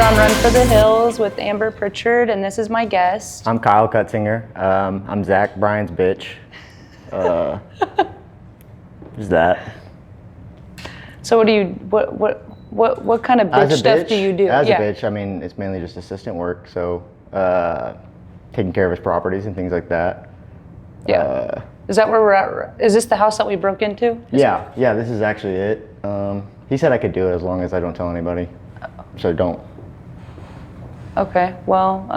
on Run for the Hills with Amber Pritchard, and this is my guest. I'm Kyle Cutzinger. I'm Zach Bryan's bitch. Just that. So what do you, what kind of bitch stuff do you do? As a bitch, I mean, it's mainly just assistant work, so taking care of his properties and things like that. Yeah. Is that where we're at? Is this the house that we broke into? Yeah, this is actually it. He said I could do it as long as I don't tell anybody, so don't. Okay, well,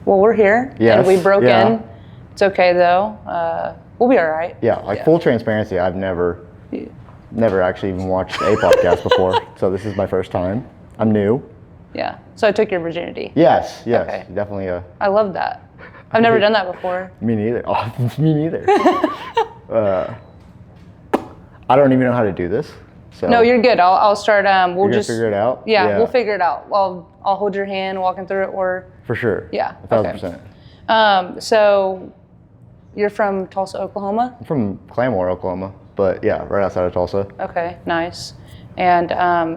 we're here, yes. and we broke in. It's okay though. We'll be all right. Yeah, full transparency. I've never actually even watched a podcast before, so this is my first time. I'm new. Yeah. So I took your virginity. Yes, Okay. definitely. I love that. I've never done that before. Me neither. Oh, me neither. I don't even know how to do this. So No, you're good. I'll start. We'll just figure it out. Yeah, we'll figure it out. I'll hold your hand walking through it, or for sure. Yeah. 1,000%. So you're from Tulsa, Oklahoma? I'm from Claremore, Oklahoma, but yeah, right outside of Tulsa. Okay, nice. And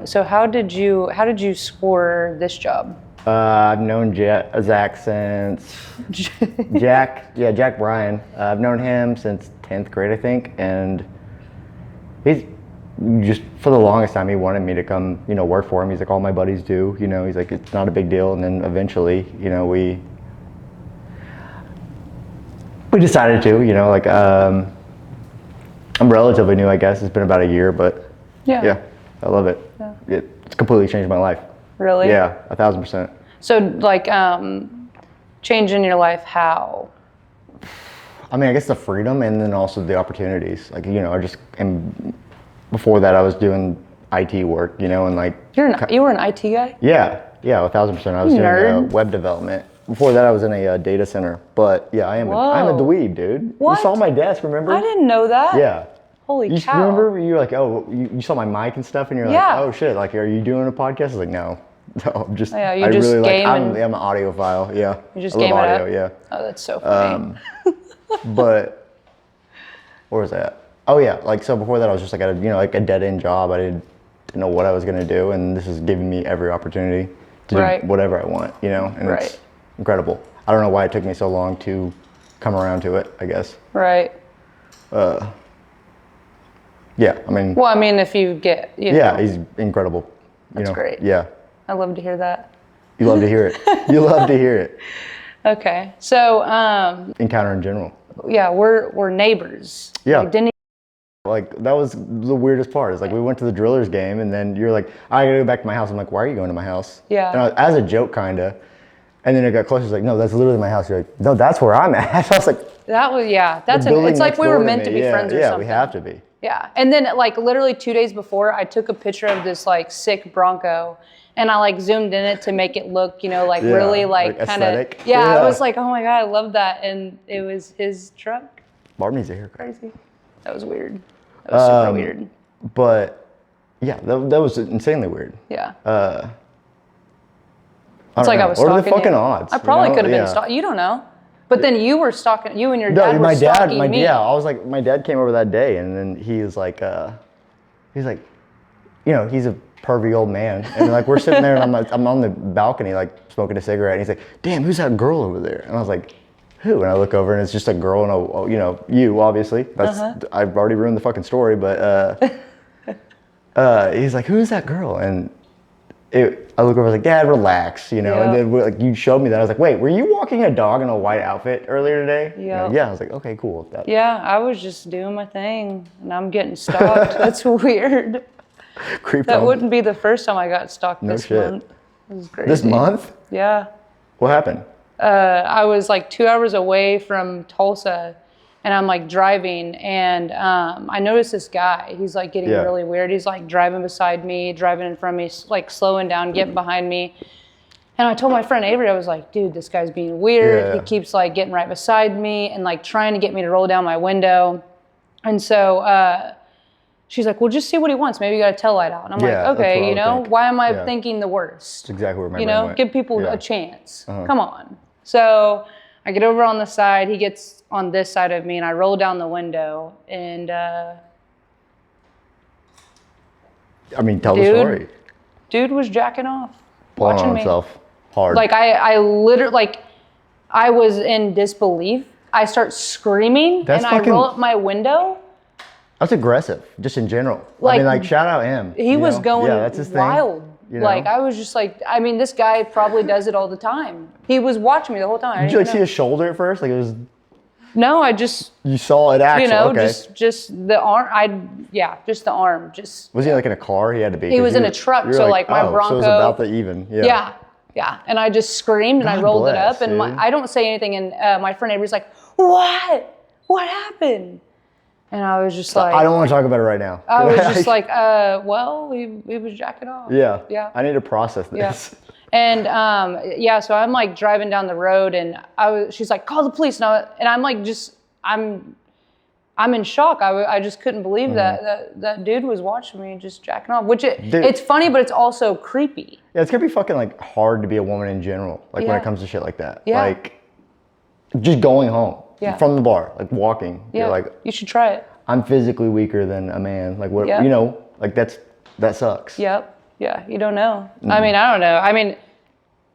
so how did you score this job? I've known Zach since Jack Bryan. I've known him since 10th grade, I think, and he's just, for the longest time, he wanted me to come, work for him. He's like, all my buddies do, he's like, it's not a big deal. And then eventually, we decided to, I'm relatively new, I guess. It's been about a year, but yeah, I love it. Yeah. It's completely changed my life. Really? Yeah, 1,000%. So like, changing your life, how? I mean, I guess the freedom and then also the opportunities. Like, before that I was doing IT work, and like. You were an IT guy? Yeah, 1,000%. I was doing web development. Before that I was in a data center, but yeah, I'm a dweeb, dude. What? You saw my desk, remember? I didn't know that. Yeah. Holy you cow. Remember you were like, oh, you saw my mic and stuff, and you're like, oh shit, like, are you doing a podcast? I was like, no, I'm just, I'm an audiophile, yeah. You just I love game audio, it up? yeah. Oh, that's so funny. But, where was that? Oh yeah, like, so before that I was just like at a dead end job. I didn't know what I was gonna do, and this is giving me every opportunity to do whatever I want, and it's incredible. I don't know why it took me so long to come around to it, I guess. Right. Yeah, I mean. Well, I mean, if you get, Yeah, he's incredible. That's great. Yeah. I love to hear that. You love to hear it. You love to hear it. Okay, so. Encounter in general. Yeah, we're neighbors. Yeah. Like, that was the weirdest part. Is like we went to the Drillers game, and then you're like, I gotta go back to my house. I'm like, why are you going to my house? Yeah. And as a joke, kinda. And then it got closer. It's like, no, that's literally my house. You're like, no, that's where I'm at. I was like, that was it's like we were meant to be friends or something. Yeah, we have to be. Yeah, and then like literally 2 days before, I took a picture of this like sick Bronco, and I like zoomed in it to make it look, really like kind of. Yeah, I was like, oh my god, I love that, and it was his truck. Barb needs a haircut. Crazy. That was weird. That was super weird. But yeah, that was insanely weird. Yeah. It's like I was stalking you. What are the fucking odds? I probably could have been stalking. You don't know. But then you were stalking. You and your dad were stalking me. Yeah, I was like, my dad came over that day, and then he's like, he's a pervy old man, and like we're sitting there, and I'm on the balcony like smoking a cigarette, and he's like, damn, who's that girl over there? And I was like, who? And I look over, and it's just a girl, and you obviously. That's I've already ruined the fucking story, but he's like, who's that girl? And I look over, I was like, Dad, relax, and then you showed me that. I was like, wait, were you walking a dog in a white outfit earlier today? Yeah. Yeah, I was like, okay, cool. Yeah, I was just doing my thing, and I'm getting stalked. That's weird. That wouldn't be the first time I got stalked this month. It was crazy. This month? Yeah. What happened? I was like 2 hours away from Tulsa, and I'm like driving, and I noticed this guy. He's like getting really weird. He's like driving beside me, driving in front of me, like slowing down, getting behind me. And I told my friend Avery, I was like, dude, this guy's being weird. Yeah. He keeps like getting right beside me and like trying to get me to roll down my window. And so she's like, well, just see what he wants. Maybe you got a tail light out. And I'm like, okay, why am I thinking the worst? That's exactly where my brain went. Give people a chance. Come on. So I get over on the side. He gets on this side of me, and I roll down the window. And tell the story. Dude was jacking off. pulling watching on me. himself hard. Like I literally, like I was in disbelief. I start screaming and I roll up my window. That's aggressive, just in general. Like, I mean, like, shout out him. He was going that's his wild. Thing, you know? Like, I was just like, I mean, this guy probably does it all the time. He was watching me the whole time. Did you like see his shoulder at first? Like it was. No, I just. You saw it actually. You know, okay. just the arm. Just the arm. Just. Was he like in a car? He had to be. He was in a truck. So like my Bronco. So it was about the even. Yeah. Yeah. And I just screamed and I rolled it up and I don't say anything. And my friend Avery's like, "What? What happened?" And I was just like, I don't want to talk about it right now. I was just like, well, he was jacking off. Yeah. I need to process this. And so I'm like driving down the road and she's like, call the police. And I'm like, I'm in shock. I just couldn't believe that dude was watching me just jacking off, which it's funny, but it's also creepy. Yeah, it's gonna be fucking like hard to be a woman in general. Like when it comes to shit like that. Yeah. Like just going home from the bar, like walking. Yeah. You're like, you should try it. I'm physically weaker than a man. Like what, you know, like that sucks. Yep. Yeah. You don't know. I mean, I don't know. I mean,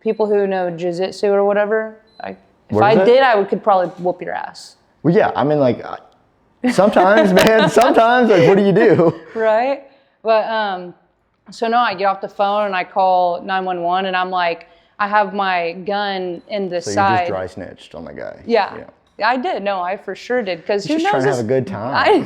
people who know jiu-jitsu or whatever, if I did, I could probably whoop your ass. Well, yeah. I mean, like sometimes, man, sometimes like, what do you do? Right. But, so no, I get off the phone and I call 911 and I'm like, I have my gun in the side. So you just dry snitched on the guy. Yeah. I did. No, I for sure did. Because who knows? Just trying to have a good time.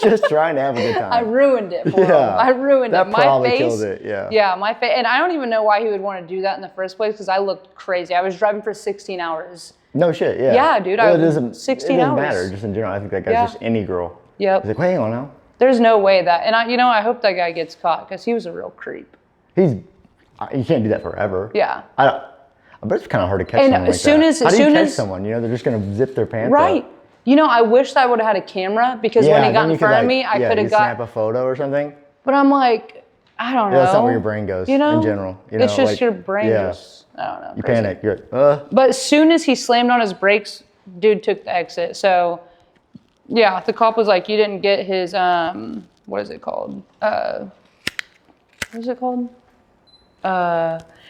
Just trying to have a good time. I ruined it for him. I ruined it. My probably face killed it. Yeah. Yeah, my face. And I don't even know why he would want to do that in the first place because I looked crazy. I was driving for 16 hours. No shit. Yeah. Yeah, dude. Well, it doesn't 16 hours. Matter. Just in general, I think that guy's just any girl. Yep. He's like, hang on now. There's no way that. And I hope that guy gets caught because he was a real creep. You can't do that forever. Yeah. I bet it's kind of hard to catch someone like that. How do you catch someone? You know, they're just gonna zip their pants right. up. You know, I wish I would have had a camera because when he got in front of me, I could have got. Snap a photo or something. But I'm like, I don't know. That's not where your brain goes. You know, in general. You know, it's just like, your brain. Just, I don't know. You panic. You're But as soon as he slammed on his brakes, dude took the exit. So, yeah, the cop was like, "You didn't get his what is it called? What is it called?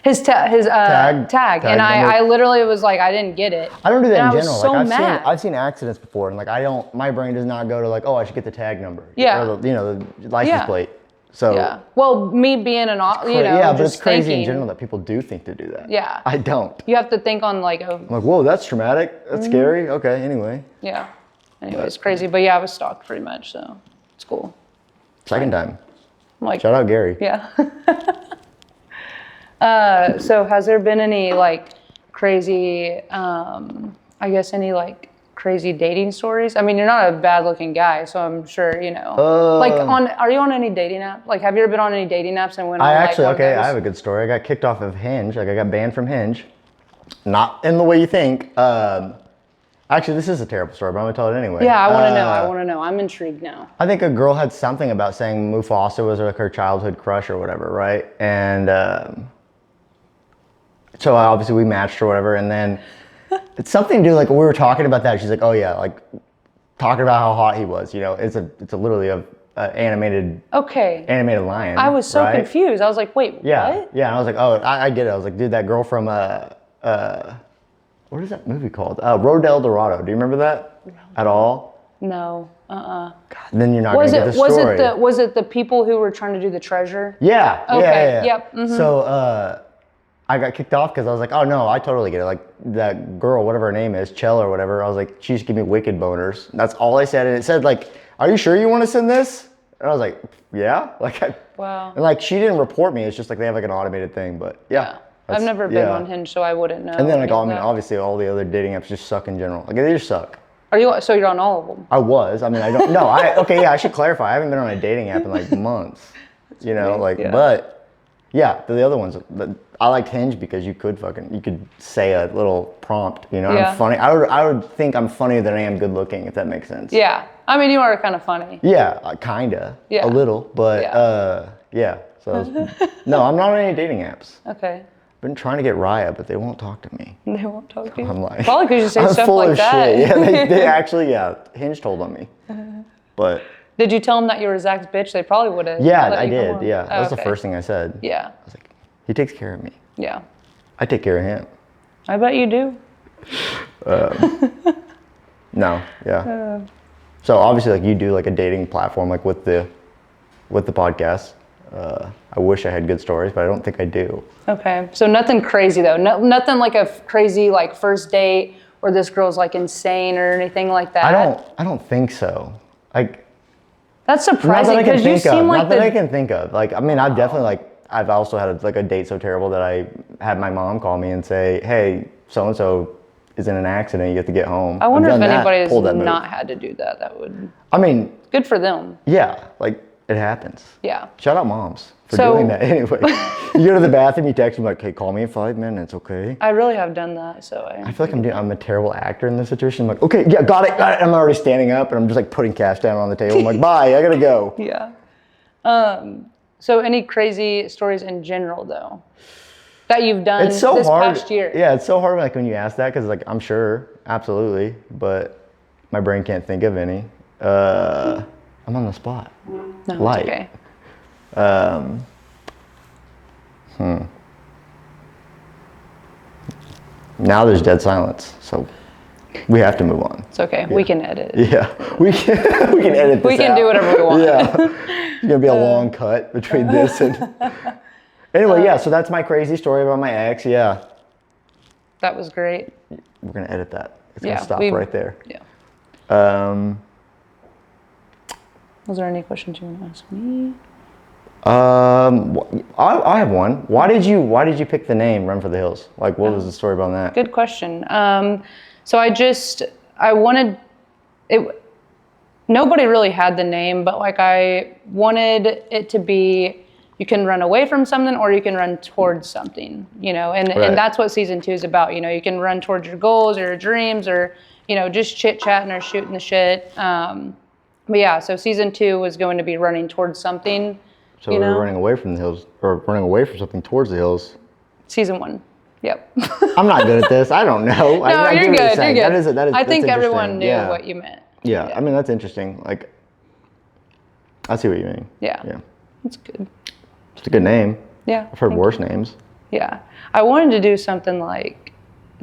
His tag. And I literally was like, I didn't get it. I don't do that in general. So like I've seen accidents before, and like my brain does not go to like, oh, I should get the tag number. Yeah. Or the license plate. So. Yeah. Well, me being but it's crazy in general that people do think to do that. Yeah. I don't. You have to think on like I'm like, whoa, that's traumatic. That's scary. Okay. Anyway. Yeah. Anyway, it's crazy, but yeah, I was stalked pretty much, so it's cool. Second time. Like, shout out Gary. Yeah. So has there been any like crazy, any like crazy dating stories? I mean, you're not a bad looking guy, so I'm sure, are you on any dating app? Like, have you ever been on any dating apps and went on I have a good story. I got kicked off of Hinge. Like I got banned from Hinge. Not in the way you think. Actually, this is a terrible story, but I'm gonna tell it anyway. Yeah, I want to know. I'm intrigued now. I think a girl had something about saying Mufasa was like her childhood crush or whatever, right? And so obviously we matched or whatever, and then it's something to do, like we were talking about that. She's like, oh yeah, like talking about how hot he was. You know, it's literally a animated lion. I was so confused. I was like, wait, what? Yeah, and I was like, oh, I get it. I was like, dude, that girl from what is that movie called? Road El Dorado. Do you remember that at all? No. God, then you're not gonna get the story. Was it the people who were trying to do the treasure? Yeah. Okay. Yeah. Yep. Mm-hmm. So I got kicked off because I was like, oh no, I totally get it. Like that girl, whatever her name is, Chell or whatever. I was like, she used to give me wicked boners. And that's all I said, and it said like, are you sure you want to send this? And I was like, yeah. Wow. And like she didn't report me. It's just like they have like an automated thing, but yeah. I've never been on Hinge, so I wouldn't know. And then obviously all the other dating apps just suck in general. Like they just suck. So you're on all of them? I was. I mean, I don't. No. I should clarify. I haven't been on a dating app in like months. You know, but yeah, the other ones. I liked Hinge because you could say a little prompt. You know, I'm funny. I would think I'm funnier than I am good looking, if that makes sense. Yeah. I mean, you are kind of funny. Yeah, kinda. Yeah. A little, but yeah. So no, I'm not on any dating apps. Okay. Been trying to get Raya, but they won't talk to me. They won't talk to you? I'm like, probably because you say stuff full like of that. Shit. Yeah, they actually, Hinge told on me. But did you tell them that you were Zach's bitch? They probably would have. Yeah, I did. Yeah, that was the first thing I said. Yeah. I was like, he takes care of me. Yeah. I take care of him. I bet you do. No, yeah. So obviously, like you do like a dating platform, like with the podcast. I wish I had good stories, but I don't think I do. Okay, so nothing crazy though. Nothing like a crazy like first date where this girl's like insane or anything like that. I don't think so. Like that's surprising because you seem like not that I can think of. Like I mean, I've definitely I've also had like a date so terrible that I had my mom call me and say, "Hey, so and so is in an accident. You have to get home." I wonder if anybody has not had to do that. That would. I mean, good for them. Yeah, like it happens. Yeah. Shout out moms for doing that. Anyway, you go to the bathroom, you text them like, "Hey, call me in 5 minutes, okay?" I really have done that, so I feel like I'm a terrible actor in this situation. I'm like, "Okay, yeah, got it." I'm already standing up and I'm just like putting cash down on the table. I'm like, "Bye, I gotta go." Yeah. So any crazy stories in general though that you've done this past year? Yeah, it's so hard like when you ask that because like I'm sure, absolutely, but my brain can't think of any. I'm on the spot. No, it's okay. Now there's dead silence, so we have to move on. It's okay. Yeah. We can edit. Yeah, we can edit this We can out. do whatever we want. Yeah, it's gonna be a long cut between this and. Anyway, yeah. So that's my crazy story about my ex. Yeah. That was great. We're gonna edit that. It's gonna stop right there. Yeah. Was there any questions you want to ask me? I have one. Why did you pick the name Run for the Hills? Like, what was the story about that? Good question. So I wanted it. Nobody really had the name, but like I wanted it to be, you can run away from something or you can run towards something, and that's what season 2 is about. You can run towards your goals or your dreams or, just chit chatting or shooting the shit. But yeah, so season 2 was going to be running towards something. So we're running away from the hills, or running away from something towards the hills. Season 1. Yep. I'm not good at this. I don't know. No, you're good. You're good. That is. I think everyone knew what you meant. Yeah, I mean that's interesting. Like, I see what you mean. Yeah. Yeah. That's good. It's a good name. Yeah. I've heard worse names. Yeah. I wanted to do something like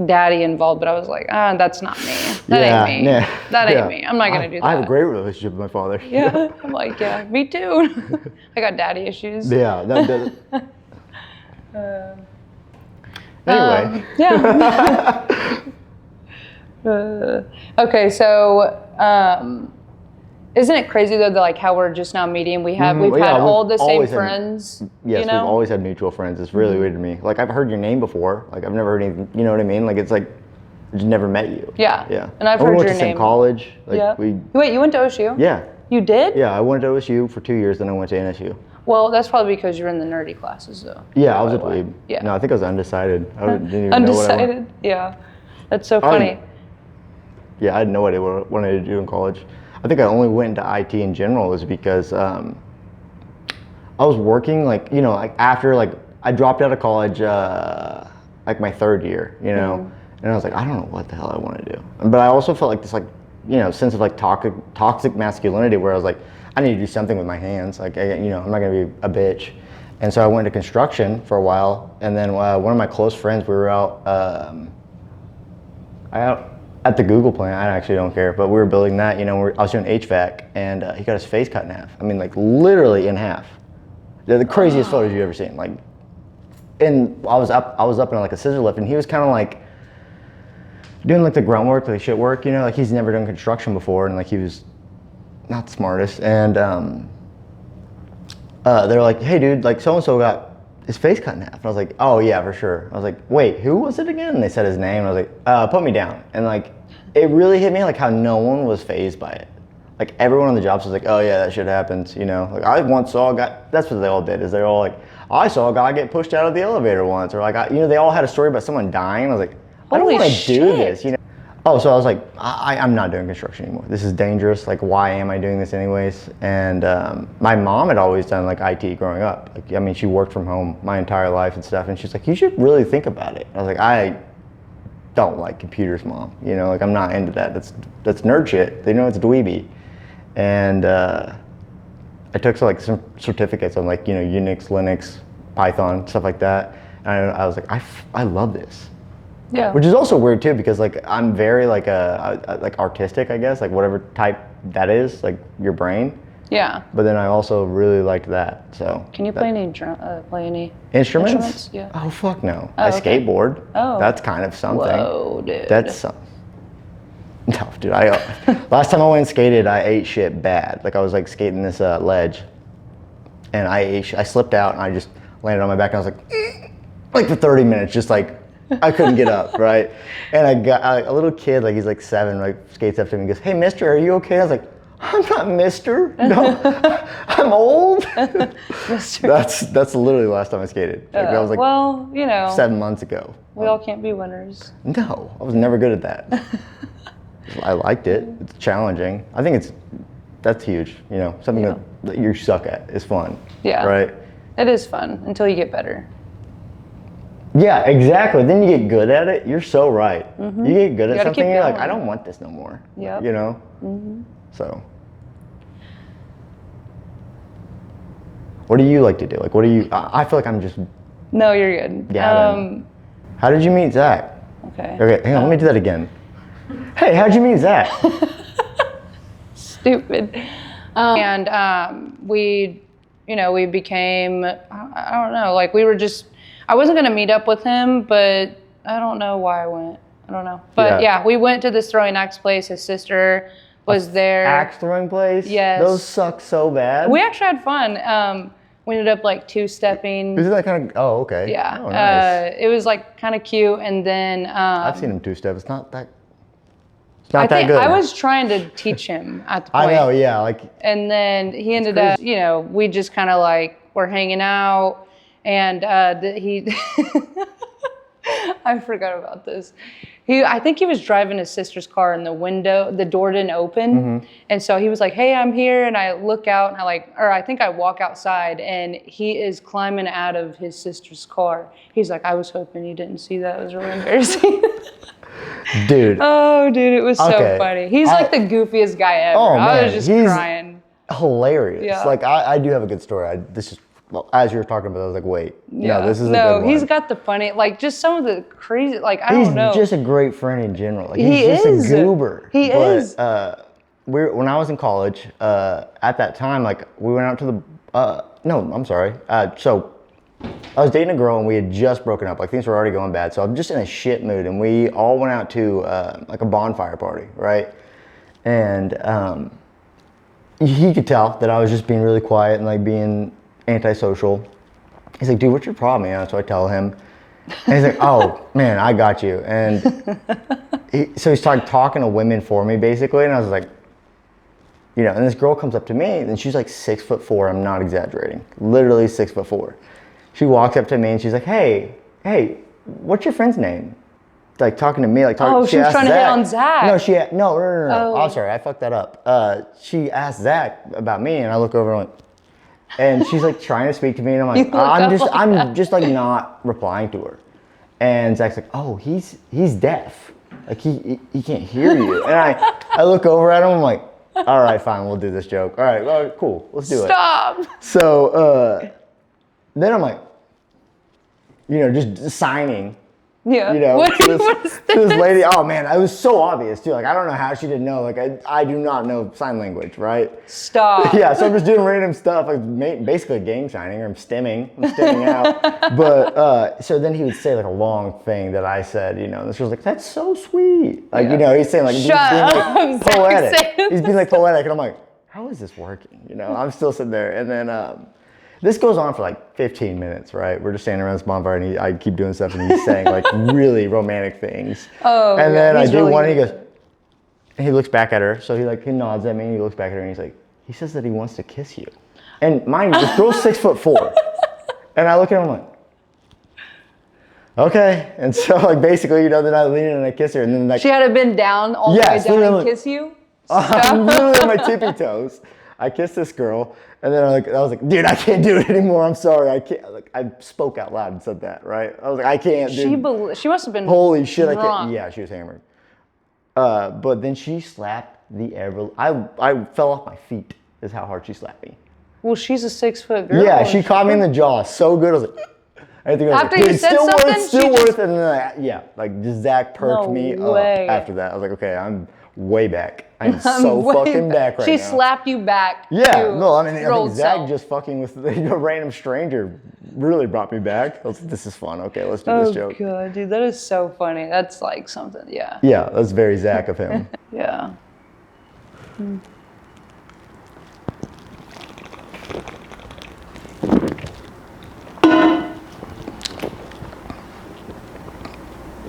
daddy involved, but I was like, that's not me. That ain't me. Yeah. That ain't me. I'm not going to do that. I have a great relationship with my father. Yeah. I'm like, yeah, me too. I got daddy issues. Yeah. That does. Anyway. Yeah. Okay, so isn't it crazy though that like how we're just now meeting? We've had all the same friends. Yes, we've always had mutual friends. It's really weird to me. Like I've heard your name before. Like I've never heard anything. You know what I mean? Like it's like I just never met you. Yeah. Yeah. And I've heard your name. We went to same college. Like yeah. Wait, you went to OSU? Yeah. You did? Yeah, I went to OSU for 2 years, then I went to NSU. Well, that's probably because you're in the nerdy classes, though. Yeah, I was a dweeb. Yeah. No, I think I was undecided. I didn't even undecided? know what Yeah. That's so funny. I had no idea what I wanted to do in college. I think I only went into IT in general was because I was working after I dropped out of college my third year, and I was like, I don't know what the hell I want to do. But I also felt like this sense of toxic masculinity where I was like, I need to do something with my hands. Like, I'm not gonna be a bitch. And so I went to construction for a while, and then one of my close friends, we were out at the Google plant. I actually don't care, but we were building that. I was doing HVAC, and he got his face cut in half. I mean, like literally in half. They're the craziest photos you've ever seen. Like, and I was up in like a scissor lift, and he was kind of like doing like the grunt work, like shit work. Like he's never done construction before, and like he was not the smartest. And they're like, hey dude, like so and so got his face cut in half. And I was like, oh yeah, for sure. I was like, wait, who was it again? And they said his name. And I was like, put me down. And like, it really hit me like how no one was fazed by it. Like everyone on the job was like, oh yeah, that shit happens. Like I once saw a guy. That's what they all did. Is they're all like, I saw a guy get pushed out of the elevator once, or like, they all had a story about someone dying. I was like, I don't want to do this. Oh, so I was like, I'm not doing construction anymore. This is dangerous. Like, why am I doing this anyways? And my mom had always done like IT growing up. Like, I mean, she worked from home my entire life and stuff. And she's like, you should really think about it. I was like, I don't like computers, Mom. Like I'm not into that. That's nerd shit. They know it's dweeby. And I took some certificates on like, Unix, Linux, Python, stuff like that. And I was like, I love this. Yeah. Which is also weird too, because like I'm very like like artistic, I guess, like whatever type that is, like your brain. Yeah. But then I also really liked that. So. Can you play any instruments? Yeah. Oh fuck no. Oh, I okay. skateboard. Oh. That's kind of something. Whoa, dude. That's no, dude. Last time I went and skated, I ate shit bad. Like I was like skating this ledge, and I slipped out and I just landed on my back and I was like for 30 minutes, just like I couldn't get up, right? And I got a little kid, like he's like 7, like skates up to me and goes, "Hey, mister, are you okay?" I was like, "I'm not mister. No, I'm old." Mister. That's literally the last time I skated. Like, that was like well, you know, 7 months ago. we all can't be winners. No, I was never good at that. I liked it. It's challenging. I think that's huge. You know, something that you suck at is fun. Yeah. Right? It is fun until you get better. Yeah, exactly. Then you get good at it. You're so right. Mm-hmm. You get good You at gotta something, keep you're like, going. I don't want this no more. Yep. You know? Mm-hmm. So. What do you like to do? Like, what do you, I feel like I'm just No, you're good. gabbing. How did you meet Zach? Okay. Okay, hang on, let me do that again. Hey, how'd you meet Zach? Stupid. We, you know, we became, I don't know, like we were just, I wasn't going to meet up with him, but I don't know why I went. I don't know. But yeah, we went to this throwing axe place. His sister was there. Axe throwing place? Yes. Those suck so bad. We actually had fun. We ended up like two-stepping. Isn't that kind of, oh, okay. Yeah. Oh, nice. It was like kind of cute. And then I've seen him two-step. It's not that good. I was trying to teach him at the point. I know, yeah. Like. And then he ended up, you know, we just kind of like were hanging out, and he, I forgot about this. I think he was driving his sister's car, and the door didn't open. Mm-hmm. And so he was like, "Hey, I'm here." And I look out, and I think I walk outside, and he is climbing out of his sister's car. He's like, "I was hoping you didn't see that. It was really embarrassing." Dude. Oh, dude, it was so funny. He's like the goofiest guy ever. Oh, I was man, just he's crying. Hilarious. Yeah. Like I do have a good story. As you were talking about it, I was like, wait, no, this is a good one. He's got the funny, like just some of the crazy, like I He's don't know. He's just a great friend in general. Like, He he's is. just a goober. He is. When I was in college, at that time, like we went out to the, no, I'm sorry. So I was dating a girl and we had just broken up. Like things were already going bad. So I'm just in a shit mood, and we all went out to like a bonfire party, right? And he could tell that I was just being really quiet and like being antisocial. He's like, "Dude, what's your problem?" You know, so I tell him, and he's like, "Oh man, I got you." And so he started talking to women for me, basically, and I was like, you know, and this girl comes up to me, and she's like 6'4". I'm not exaggerating, literally 6'4". She walks up to me and she's like, "Hey, what's your friend's name?" Like talking to me, like talking. Oh, she was trying to hit on Zach. No. Oh. I'm sorry, I fucked that up. She asked Zach about me, and I look over and I'm like, and she's like trying to speak to me, and I'm like, I'm just like not replying to her. And Zach's like, "Oh, he's deaf. Like he can't hear you." And I look over at him, I'm like, "All right, fine, we'll do this joke. All right, well, cool, let's do it." Stop. So then I'm like, you know, just signing. Yeah. You know, What to is this lady. Oh man, it was so obvious too. Like I don't know how she didn't know. Like I do not know sign language, right? Stop. Yeah, so I'm just doing random stuff, like basically game signing, or I'm stimming out. But so then he would say like a long thing that I said, you know, and she was like, "That's so sweet." Like, you know, he's saying like, he's being like poetic. He's being like poetic, and I'm like, how is this working? You know, I'm still sitting there, and then this goes on for like 15 minutes, right? We're just standing around this bonfire, and I keep doing stuff, and he's saying like really romantic things. Oh, and then I do really one, and he good. goes, and he looks back at her. So he nods at me, and he looks back at her, and he's like, he says that he wants to kiss you. And mind you, this girl's 6'4". And I look at him, I'm like, okay. And so like basically, you know, then I lean in and I kiss her, and then like She had to bend down all the way down and kiss you? I'm literally on my tippy toes. I kissed this girl, and then I was like, "Dude, I can't do it anymore. I'm sorry. I can't." Like I spoke out loud and said that, right? I was like, "I can't." Dude. She must have been Holy shit! drunk. I can't. Yeah, she was hammered. But then she slapped the ever. I fell off my feet. Is how hard she slapped me. Well, she's a 6 foot girl. Yeah, she caught me in the jaw so good. I was like, Anything like, After you dude, said still something, worth, still she worth just- it. And then just Zach perked No me way. up after that. I was like, okay, I'm way back. I'm so fucking back right She now. slapped you back. Yeah, to no, I mean, I your think old Zach self. just fucking with a random stranger really brought me back. I was like, this is fun. Okay, let's do this joke. Oh god, dude, that is so funny. That's like something, yeah. Yeah, that's very Zach of him. Yeah.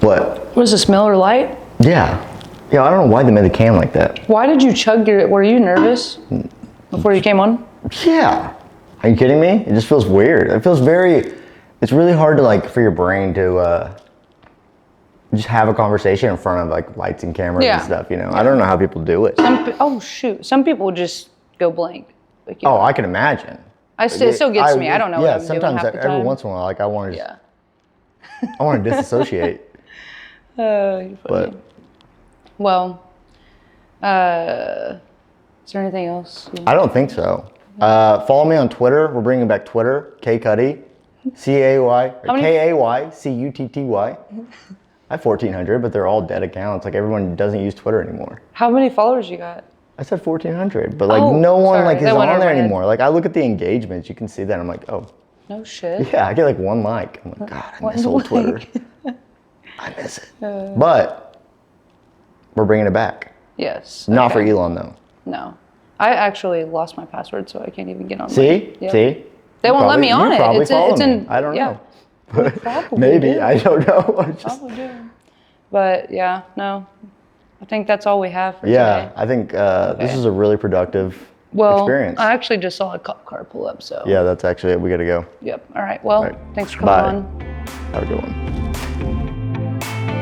What? Was this Miller Lite? Yeah. Yeah, I don't know why they made the can like that. Why did you chug your, were you nervous before you came on? Yeah. Are you kidding me? It just feels weird. It feels very, it's really hard to like, for your brain to just have a conversation in front of like lights and cameras Yeah. and stuff, you know? I don't know how people do it. Oh shoot, some people just go blank. Like, you know, I can imagine. it still gets me. I don't know what I'm doing sometimes half the every time. once in a while, like I want to Yeah. I want to disassociate. You're funny. But Well, is there anything else? I don't think so. Follow me on Twitter. We're bringing back Twitter. K Cuddy, K-A-Y-C-U-T-T-Y. I have 1,400, but they're all dead accounts. Like everyone doesn't use Twitter anymore. How many followers you got? I said 1,400, but like Oh, no one sorry, like is that went on over there my head. anymore. Like I look at the engagements, you can see that. I'm like, oh, No shit. yeah, I get like one like. I'm like, God, I miss One old Twitter. like. I miss it. But we're bringing it back. Yes. Not for okay. Elon though. No. I actually lost my password, so I can't even get on. See? Yep. See? They won't let me on you it. Probably It's follow me. in. I don't yeah, know. probably Maybe. do. I don't know. I just, Probably do. But yeah, no. I think that's all we have for yeah, today. I think this is a really productive experience. I actually just saw a cop car pull up, so. Yeah, that's actually it. We got to go. Yep. All right. Well, All right. thanks for coming Bye. on. Have a good one.